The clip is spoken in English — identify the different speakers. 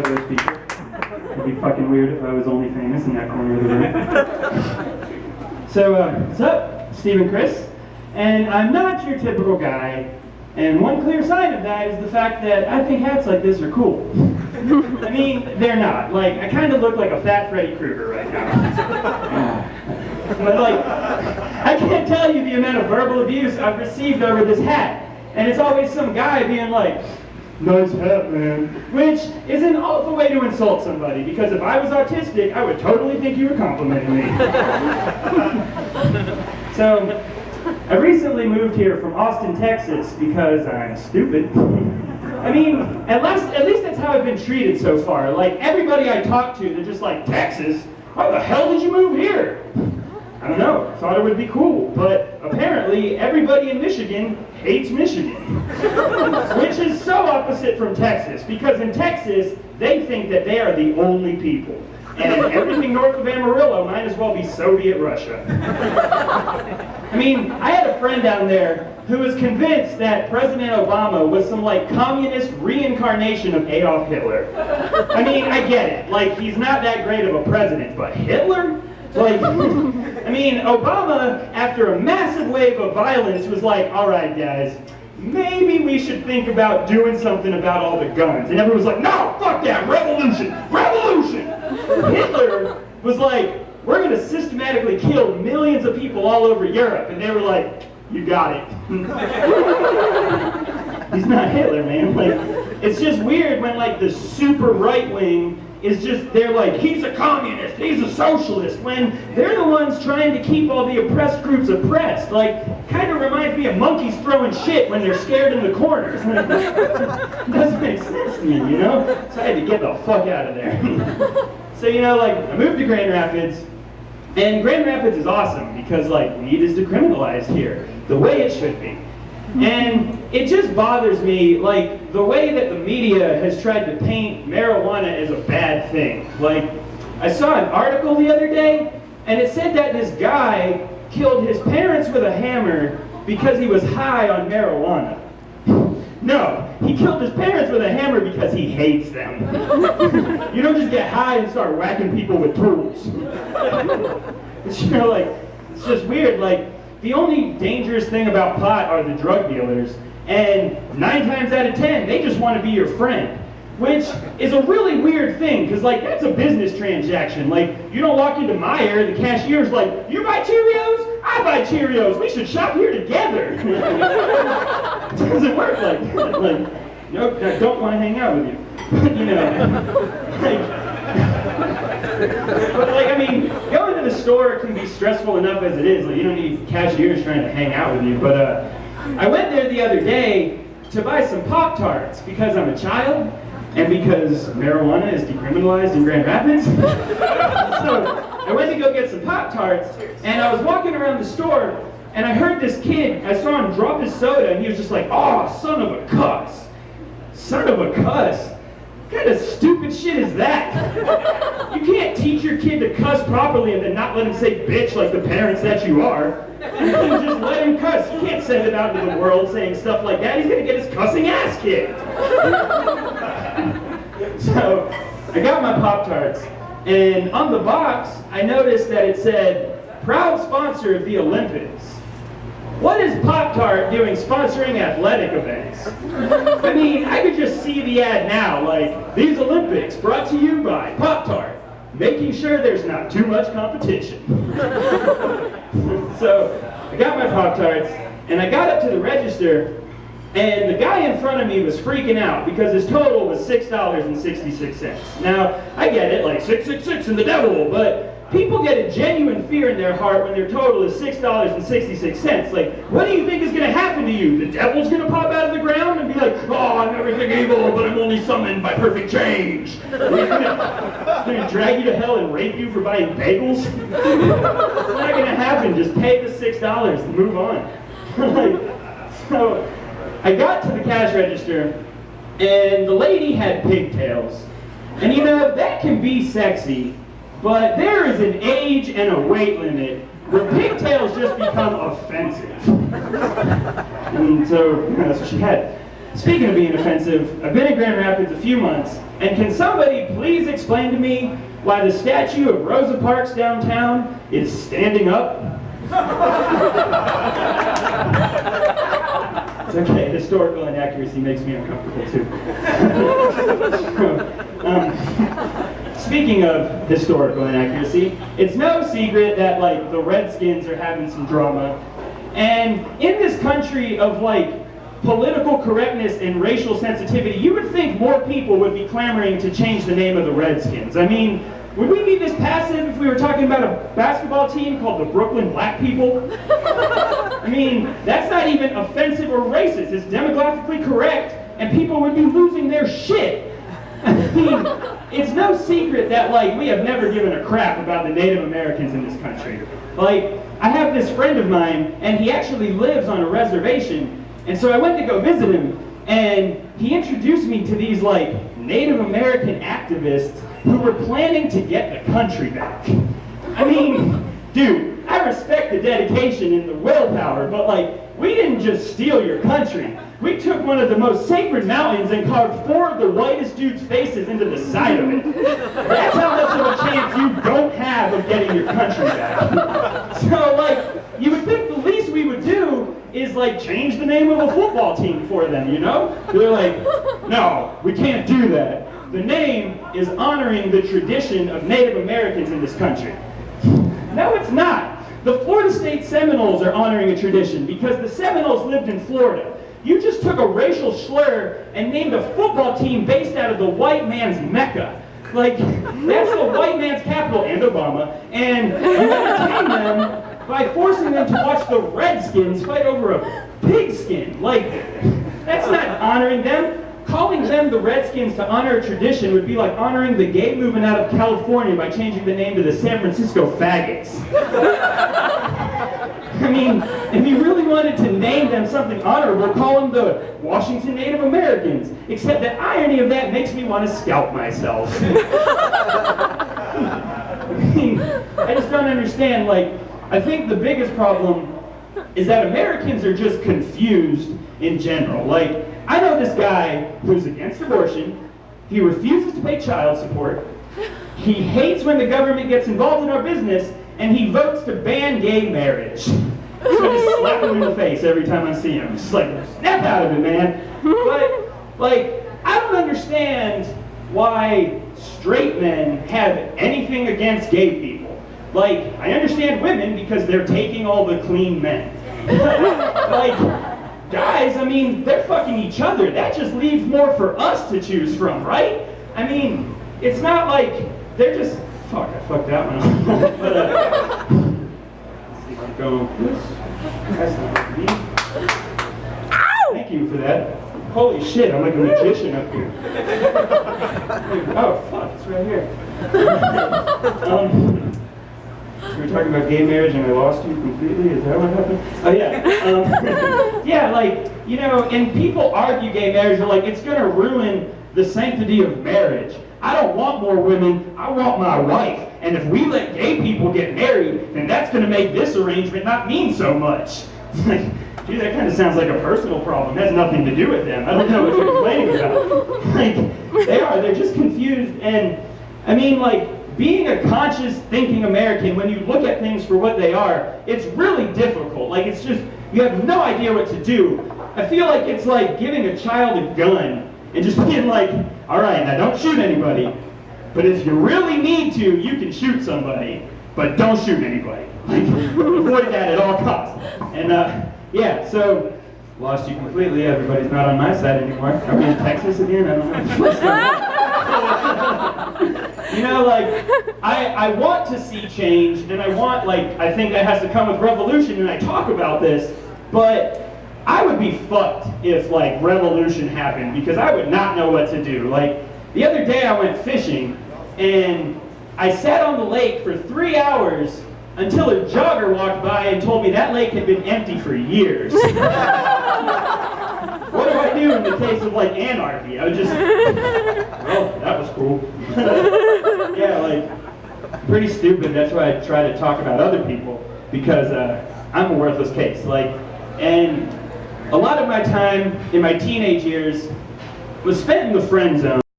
Speaker 1: know those people. It'd be fucking weird if I was only famous in that corner of the room. So, what's up? Steve and Chris. And I'm not your typical guy. And one clear sign of that is the fact that I think hats like this are cool. I mean, they're not. Like, I kind of look like a fat Freddy Krueger right now. But like, I can't tell you the amount of verbal abuse I've received over this hat. And it's always some guy being like, "Nice hat, man." Which is an awful way to insult somebody, because if I was autistic, I would totally think you were complimenting me. So, I recently moved here from Austin, Texas, because I'm stupid. I mean, at least that's how I've been treated so far. Like, everybody I talk to, they're just like, "Texas? How the hell did you move here?" I don't know, thought it would be cool, but apparently everybody in Michigan hates Michigan. Which is so opposite from Texas, because in Texas, they think that they are the only people. And everything north of Amarillo might as well be Soviet Russia. I mean, I had a friend down there who was convinced that President Obama was some like communist reincarnation of Adolf Hitler. I mean, I get it, like he's not that great of a president, but Hitler? Like, I mean, Obama, after a massive wave of violence, was like, "All right, guys, maybe we should think about doing something about all the guns." And everyone was like, "No, fuck that, revolution, revolution!" Hitler was like, "We're going to systematically kill millions of people all over Europe." And they were like, "You got it." He's not Hitler, man. Like, it's just weird when like the super right wing is just, they're like, "He's a communist, he's a socialist," when they're the ones trying to keep all the oppressed groups oppressed. Like, kind of reminds me of monkeys throwing shit when they're scared in the corners. It doesn't make sense to me, you know? So I had to get the fuck out of there. So, you know, like, I moved to Grand Rapids, and Grand Rapids is awesome because, like, weed is decriminalized here, the way it should be. And it just bothers me, like, the way that the media has tried to paint marijuana as a bad thing. Like, I saw an article the other day, and it said that this guy killed his parents with a hammer because he was high on marijuana. No, he killed his parents with a hammer because he hates them. You don't just get high and start whacking people with tools. It's, you know, like, it's just weird, like, the only dangerous thing about pot are the drug dealers, and 9 times out of 10, they just want to be your friend. Which is a really weird thing, because like, that's a business transaction. Like, you don't walk into Meijer, the cashier's like, "You buy Cheerios? I buy Cheerios, we should shop here together." It doesn't work like that. Like, "Nope, I don't want to hang out with you." You know, like, but like, I mean, going to the store can be stressful enough as it is. Like, you don't need cashiers trying to hang out with you. But I went there the other day to buy some Pop-Tarts because I'm a child and because marijuana is decriminalized in Grand Rapids. So I went to go get some Pop-Tarts, and I was walking around the store, and I heard this kid, I saw him drop his soda, and he was just like, "Oh, son of a cuss." Son of a cuss? What kind of stupid shit is that? You can't teach your kid to cuss properly and then not let him say bitch like the parents that you are. You can just let him cuss. You can't send him out into the world saying stuff like that. He's gonna get his cussing ass kicked. So, I got my Pop-Tarts, and on the box, I noticed that it said, "Proud sponsor of the Olympics." What is Pop-Tart doing sponsoring athletic events? I mean, I could just see the ad now, like, "These Olympics brought to you by Pop-Tart, making sure there's not too much competition." So, I got my Pop-Tarts, and I got up to the register, and the guy in front of me was freaking out because his total was $6.66. Now, I get it, like 666 and the devil, but people get a genuine fear in their heart when their total is $6.66. Like, what do you think is going to happen to you? The devil's going to pop out of the ground and be like, "Oh, I'm everything evil, but I'm only summoned by perfect change." They're going to drag you to hell and rape you for buying bagels? It's not going to happen. Just pay the $6 and move on. Like, so, I got to the cash register, and the lady had pigtails. And you know, that can be sexy, but there is an age and a weight limit where pigtails just become offensive. And so, that's what she had. Speaking of being offensive, I've been in Grand Rapids a few months, And can somebody please explain to me why the statue of Rosa Parks downtown is standing up? It's okay, historical inaccuracy makes me uncomfortable too. Speaking of historical inaccuracy, it's no secret that like the Redskins are having some drama. And in this country of like political correctness and racial sensitivity, you would think more people would be clamoring to change the name of the Redskins. I mean, would we be this passive if we were talking about a basketball team called the Brooklyn Black People? I mean, that's not even offensive or racist. It's demographically correct, and people would be losing their shit. I mean, it's no secret that, like, we have never given a crap about the Native Americans in this country. Like, I have this friend of mine, and he actually lives on a reservation, and so I went to go visit him, and he introduced me to these, like, Native American activists who were planning to get the country back. I mean, dude, I respect the dedication and the willpower, but like, we didn't just steal your country. We took one of the most sacred mountains and carved 4 of the whitest dudes' faces into the side of it. That's how much of a chance you don't have of getting your country back. So like, you would think the least we would do is like change the name of a football team for them, you know? They're like, no, we can't do that. The name is honoring the tradition of Native Americans in this country. No, it's not. The Florida State Seminoles are honoring a tradition because the Seminoles lived in Florida. You just took a racial slur and named a football team based out of the white man's Mecca. Like, that's the white man's capital, and Obama, and you entertain them by forcing them to watch the Redskins fight over a pigskin. Like, that's not honoring them. Calling them the Redskins to honor a tradition would be like honoring the gay movement out of California by changing the name to the San Francisco Faggots. I mean, if you really wanted to name them something honorable, call them the Washington Native Americans. Except the irony of that makes me want to scalp myself. I mean, I just don't understand. Like, I think the biggest problem is that Americans are just confused in general. Like, I know this guy who's against abortion, he refuses to pay child support, he hates when the government gets involved in our business, and he votes to ban gay marriage. So I just slap him in the face every time I see him. Just like, snap out of it, man. But, like, I don't understand why straight men have anything against gay people. Like, I understand women because they're taking all the clean men. Like, guys, I mean, they're fucking each other. That just leaves more for us to choose from, right? I mean, it's not like they're just... Fuck, I fucked that one up. But, let's see if I can go with this. That's not me. Ow! Thank you for that. Holy shit, I'm like a magician up here. Oh, fuck, it's right here. So we were talking about gay marriage and I lost you completely? Is that what happened? Oh, yeah. Yeah, like, you know, and people argue gay marriage, they're like, it's gonna ruin the sanctity of marriage. I don't want more women, I want my wife. And if we let gay people get married, then that's gonna make this arrangement not mean so much. It's like, gee, that kind of sounds like a personal problem. It has nothing to do with them. I don't know what you're complaining about. Like, they're just confused. And, I mean, like, being a conscious thinking American, when you look at things for what they are, it's really difficult. Like, it's just, you have no idea what to do. I feel like it's like giving a child a gun and just being like, all right, now don't shoot anybody, but if you really need to, you can shoot somebody, but don't shoot anybody. Like, avoid that at all costs. And yeah, so, lost you completely. Everybody's not on my side anymore. Are we in Texas again? I don't know. You know, like, I want to see change, and I want, like, I think that has to come with revolution, and I talk about this, but I would be fucked if, like, revolution happened, because I would not know what to do. Like, the other day I went fishing, and I sat on the lake for 3 hours until a jogger walked by and told me that lake had been empty for years. What do I do in the case of, like, anarchy? I would just, well, that was cool. Yeah, like, pretty stupid. That's why I try to talk about other people, because I'm a worthless case. Like, and a lot of my time in my teenage years was spent in the friend zone.